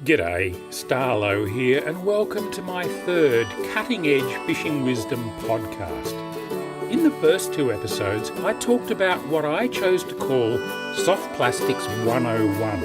G'day, Starlo here, and welcome to my third Cutting Edge Fishing Wisdom podcast. In the first two episodes, I talked about what I chose to call Soft Plastics 101,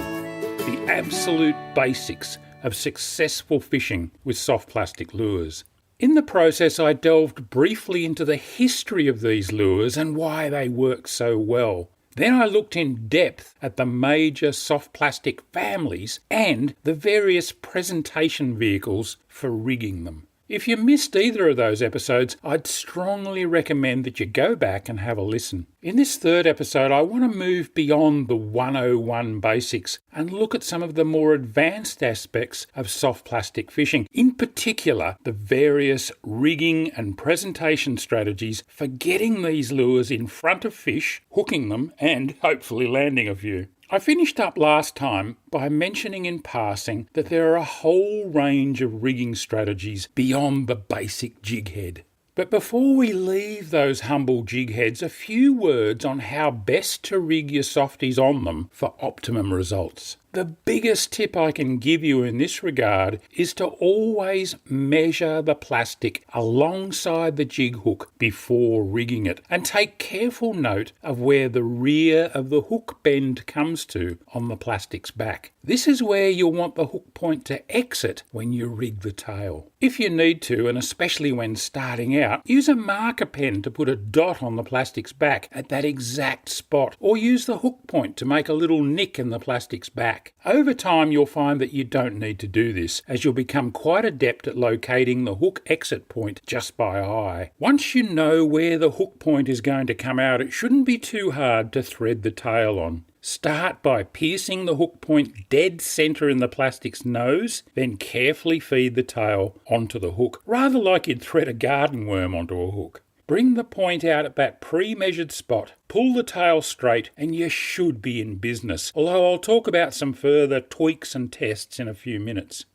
the absolute basics of successful fishing with soft plastic lures. In the process, I delved briefly into the history of these lures and why they work so well. Then I looked in depth at the major soft plastic families and the various presentation vehicles for rigging them. If you missed either of those episodes, I'd strongly recommend that you go back and have a listen. In this third episode, I want to move beyond the 101 basics and look at some of the more advanced aspects of soft plastic fishing, in particular the various rigging and presentation strategies for getting these lures in front of fish, hooking them and hopefully landing a few. I finished up last time by mentioning in passing that there are a whole range of rigging strategies beyond the basic jig head. But before we leave those humble jig heads, a few words on how best to rig your softies on them for optimum results. The biggest tip I can give you in this regard is to always measure the plastic alongside the jig hook before rigging it, and take careful note of where the rear of the hook bend comes to on the plastic's back. This is where you'll want the hook point to exit when you rig the tail. If you need to, and especially when starting out, use a marker pen to put a dot on the plastic's back at that exact spot, or use the hook point to make a little nick in the plastic's back. Over time, you'll find that you don't need to do this, as you'll become quite adept at locating the hook exit point just by eye. Once you know where the hook point is going to come out, it shouldn't be too hard to thread the tail on. Start by piercing the hook point dead centre in the plastic's nose, then carefully feed the tail onto the hook, rather like you'd thread a garden worm onto a hook. Bring the point out at that pre-measured spot, pull the tail straight, and you should be in business, although I'll talk about some further tweaks and tests in a few minutes.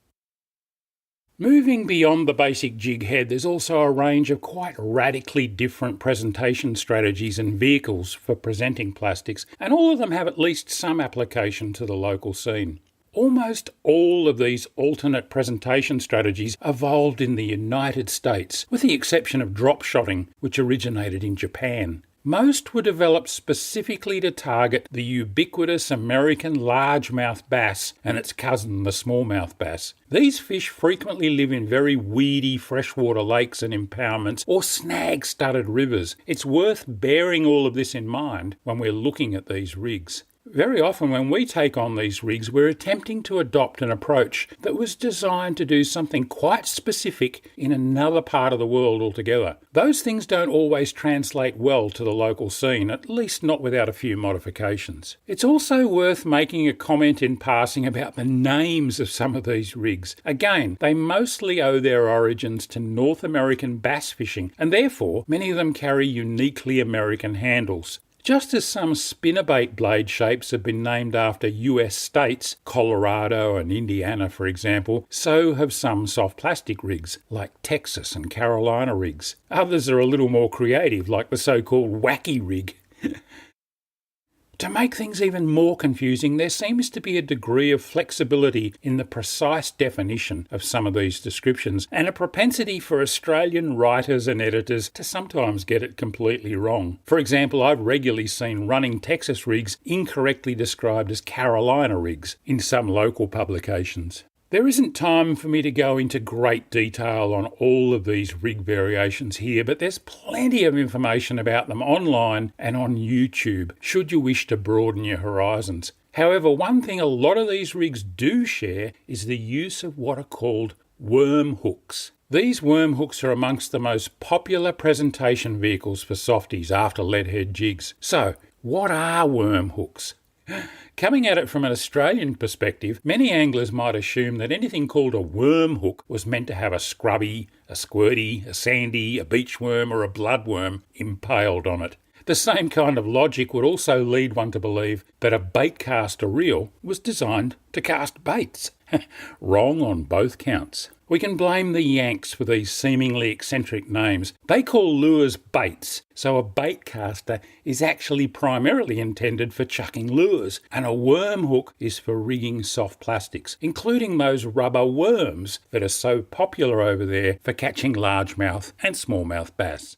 Moving beyond the basic jig head, there's also a range of quite radically different presentation strategies and vehicles for presenting plastics, and all of them have at least some application to the local scene. Almost all of these alternate presentation strategies evolved in the United States, with the exception of drop shotting, which originated in Japan. Most were developed specifically to target the ubiquitous American largemouth bass and its cousin, the smallmouth bass. These fish frequently live in very weedy freshwater lakes and impoundments or snag-studded rivers. It's worth bearing all of this in mind when we're looking at these rigs. Very often when we take on these rigs, we're attempting to adopt an approach that was designed to do something quite specific in another part of the world altogether. Those things don't always translate well to the local scene, at least not without a few modifications. It's also worth making a comment in passing about the names of some of these rigs. Again, they mostly owe their origins to North American bass fishing, and therefore many of them carry uniquely American handles. Just as some spinnerbait blade shapes have been named after US states, Colorado and Indiana for example, so have some soft plastic rigs, like Texas and Carolina rigs. Others are a little more creative, like the so-called wacky rig. To make things even more confusing, there seems to be a degree of flexibility in the precise definition of some of these descriptions, and a propensity for Australian writers and editors to sometimes get it completely wrong. For example, I've regularly seen running Texas rigs incorrectly described as Carolina rigs in some local publications. There isn't time for me to go into great detail on all of these rig variations here, but there's plenty of information about them online and on YouTube, should you wish to broaden your horizons. However, one thing a lot of these rigs do share is the use of what are called worm hooks. These worm hooks are amongst the most popular presentation vehicles for softies after leadhead jigs. So, what are worm hooks? Coming at it from an Australian perspective, many anglers might assume that anything called a worm hook was meant to have a scrubby, a squirty, a sandy, a beachworm or a bloodworm impaled on it. The same kind of logic would also lead one to believe that a baitcaster reel was designed to cast baits. Wrong on both counts. We can blame the Yanks for these seemingly eccentric names. They call lures baits, so a bait caster is actually primarily intended for chucking lures, and a worm hook is for rigging soft plastics, including those rubber worms that are so popular over there for catching largemouth and smallmouth bass.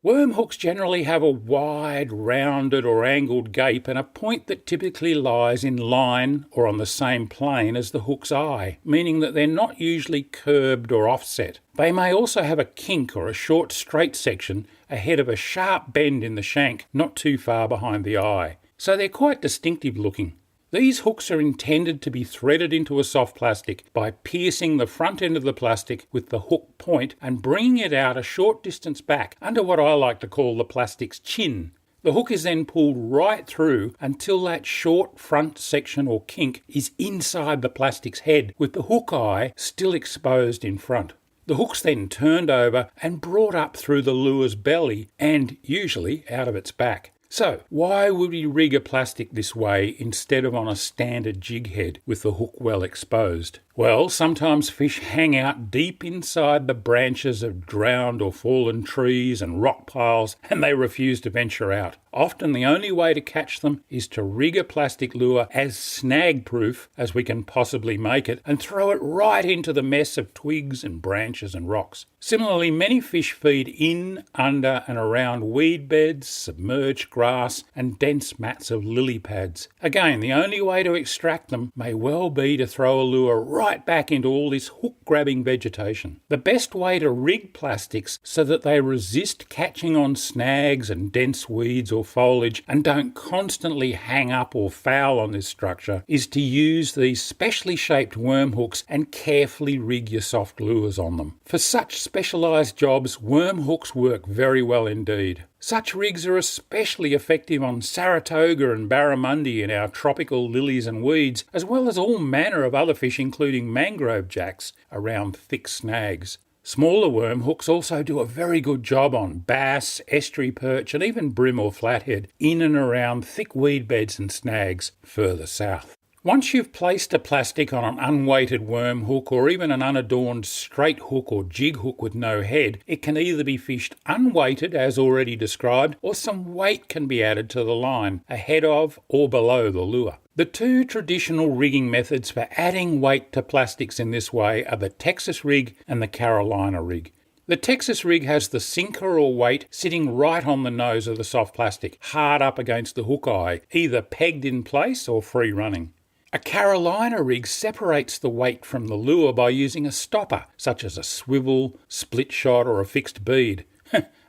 Worm hooks generally have a wide, rounded or angled gape and a point that typically lies in line or on the same plane as the hook's eye, meaning that they're not usually curved or offset. They may also have a kink or a short straight section ahead of a sharp bend in the shank not too far behind the eye, so they're quite distinctive looking. These hooks are intended to be threaded into a soft plastic by piercing the front end of the plastic with the hook point and bringing it out a short distance back under what I like to call the plastic's chin. The hook is then pulled right through until that short front section or kink is inside the plastic's head with the hook eye still exposed in front. The hook's then turned over and brought up through the lure's belly and usually out of its back. So, why would we rig a plastic this way instead of on a standard jig head with the hook well exposed? Well, sometimes fish hang out deep inside the branches of drowned or fallen trees and rock piles and they refuse to venture out. Often the only way to catch them is to rig a plastic lure as snag-proof as we can possibly make it and throw it right into the mess of twigs and branches and rocks. Similarly, many fish feed in, under and around weed beds, submerged grass and dense mats of lily pads. Again, the only way to extract them may well be to throw a lure right back into all this hook-grabbing vegetation. The best way to rig plastics so that they resist catching on snags and dense weeds or foliage and don't constantly hang up or foul on this structure is to use these specially shaped worm hooks and carefully rig your soft lures on them. For such specialised jobs, worm hooks work very well indeed. Such rigs are especially effective on Saratoga and barramundi in our tropical lilies and weeds, as well as all manner of other fish including mangrove jacks around thick snags. Smaller worm hooks also do a very good job on bass, estuary perch and even brim or flathead in and around thick weed beds and snags further south. Once you've placed a plastic on an unweighted worm hook or even an unadorned straight hook or jig hook with no head, it can either be fished unweighted as already described or some weight can be added to the line ahead of or below the lure. The two traditional rigging methods for adding weight to plastics in this way are the Texas rig and the Carolina rig. The Texas rig has the sinker or weight sitting right on the nose of the soft plastic, hard up against the hook eye, either pegged in place or free running. A Carolina rig separates the weight from the lure by using a stopper, such as a swivel, split shot or a fixed bead.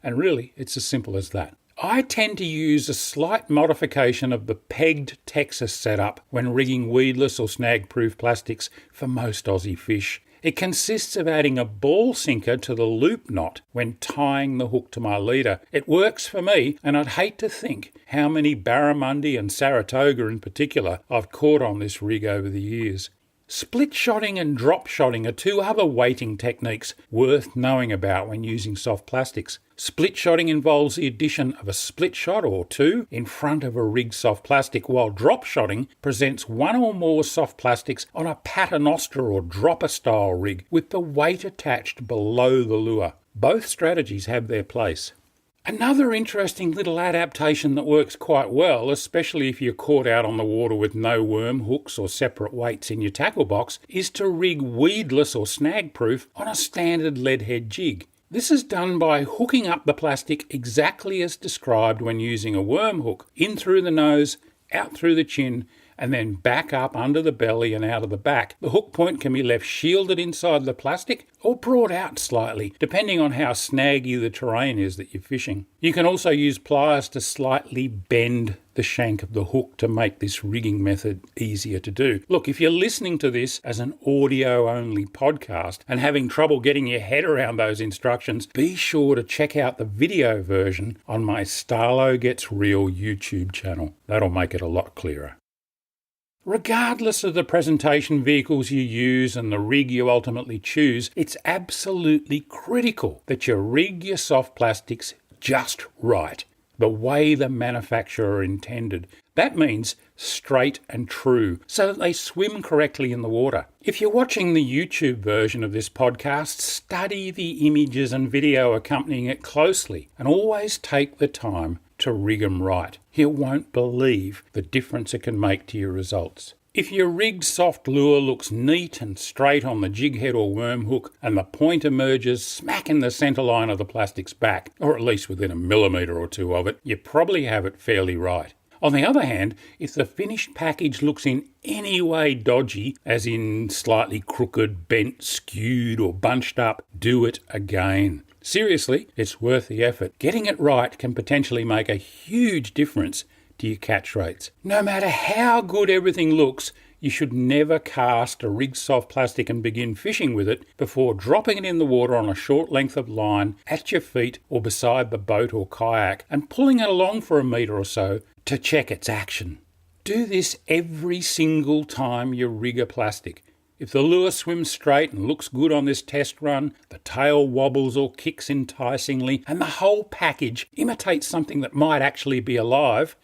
And really, it's as simple as that. I tend to use a slight modification of the pegged Texas setup when rigging weedless or snag-proof plastics for most Aussie fish. It consists of adding a ball sinker to the loop knot when tying the hook to my leader. It works for me, and I'd hate to think how many barramundi and Saratoga in particular I've caught on this rig over the years. Split shotting and drop shotting are two other weighting techniques worth knowing about when using soft plastics. Split shotting involves the addition of a split shot or two in front of a rigged soft plastic, while drop shotting presents one or more soft plastics on a paternoster or dropper style rig with the weight attached below the lure. Both strategies have their place. Another interesting little adaptation that works quite well, especially if you're caught out on the water with no worm hooks or separate weights in your tackle box, is to rig weedless or snag-proof on a standard lead head jig. This is done by hooking up the plastic exactly as described when using a worm hook, in through the nose, out through the chin, and then back up under the belly and out of the back. The hook point can be left shielded inside the plastic or brought out slightly, depending on how snaggy the terrain is that you're fishing. You can also use pliers to slightly bend the shank of the hook to make this rigging method easier to do. Look, if you're listening to this as an audio-only podcast and having trouble getting your head around those instructions, be sure to check out the video version on my Starlo Gets Real YouTube channel. That'll make it a lot clearer. Regardless of the presentation vehicles you use and the rig you ultimately choose, it's absolutely critical that you rig your soft plastics just right, the way the manufacturer intended. That means straight and true, so that they swim correctly in the water. If you're watching the YouTube version of this podcast, study the images and video accompanying it closely and always take the time to rig them right. You won't believe the difference it can make to your results. If your rigged soft lure looks neat and straight on the jig head or worm hook and the point emerges smack in the centre line of the plastic's back, or at least within a millimetre or two of it, you probably have it fairly right. On the other hand, if the finished package looks in any way dodgy, as in slightly crooked, bent, skewed or bunched up, do it again. Seriously, it's worth the effort. Getting it right can potentially make a huge difference to your catch rates. No matter how good everything looks, you should never cast a rigged soft plastic and begin fishing with it before dropping it in the water on a short length of line at your feet or beside the boat or kayak and pulling it along for a metre or so to check its action. Do this every single time you rig a plastic. If the lure swims straight and looks good on this test run, the tail wobbles or kicks enticingly, and the whole package imitates something that might actually be alive,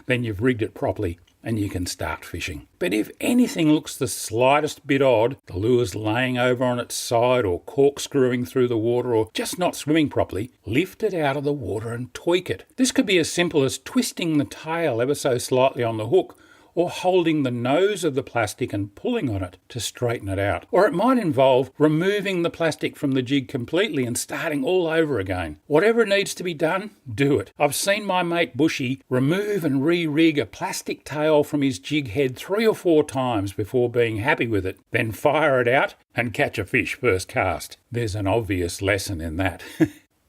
then you've rigged it properly and you can start fishing. But if anything looks the slightest bit odd, the lure's laying over on its side or corkscrewing through the water or just not swimming properly, lift it out of the water and tweak it. This could be as simple as twisting the tail ever so slightly on the hook, or holding the nose of the plastic and pulling on it to straighten it out. Or it might involve removing the plastic from the jig completely and starting all over again. Whatever needs to be done, do it. I've seen my mate Bushy remove and re-rig a plastic tail from his jig head 3 or 4 times before being happy with it, then fire it out and catch a fish first cast. There's an obvious lesson in that.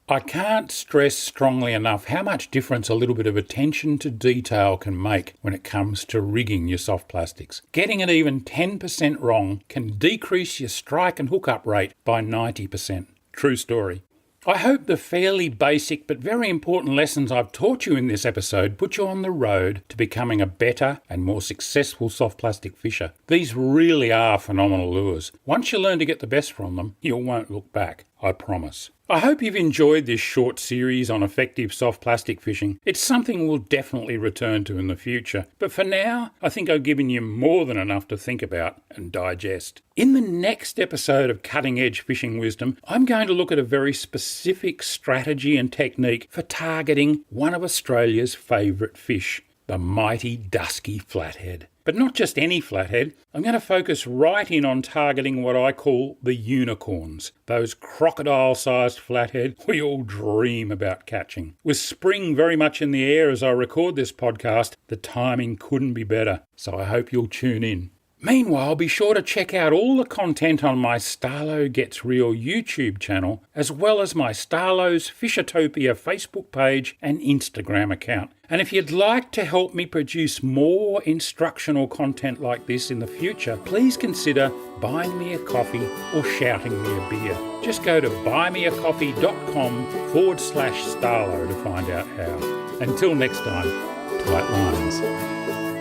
I can't stress strongly enough how much difference a little bit of attention to detail can make when it comes to rigging your soft plastics. Getting it even 10% wrong can decrease your strike and hookup rate by 90%. True story. I hope the fairly basic but very important lessons I've taught you in this episode put you on the road to becoming a better and more successful soft plastic fisher. These really are phenomenal lures. Once you learn to get the best from them, you won't look back, I promise. I hope you've enjoyed this short series on effective soft plastic fishing. It's something we'll definitely return to in the future. But for now, I think I've given you more than enough to think about and digest. In the next episode of Cutting Edge Fishing Wisdom, I'm going to look at a very specific strategy and technique for targeting one of Australia's favourite fish, the mighty dusky flathead. But not just any flathead. I'm going to focus right in on targeting what I call the unicorns, those crocodile-sized flathead we all dream about catching. With spring very much in the air as I record this podcast, the timing couldn't be better, so I hope you'll tune in. Meanwhile, be sure to check out all the content on my Starlo Gets Real YouTube channel, as well as my Starlo's Fishertopia Facebook page and Instagram account. And if you'd like to help me produce more instructional content like this in the future, please consider buying me a coffee or shouting me a beer. Just go to buymeacoffee.com/Starlo to find out how. Until next time, tight lines.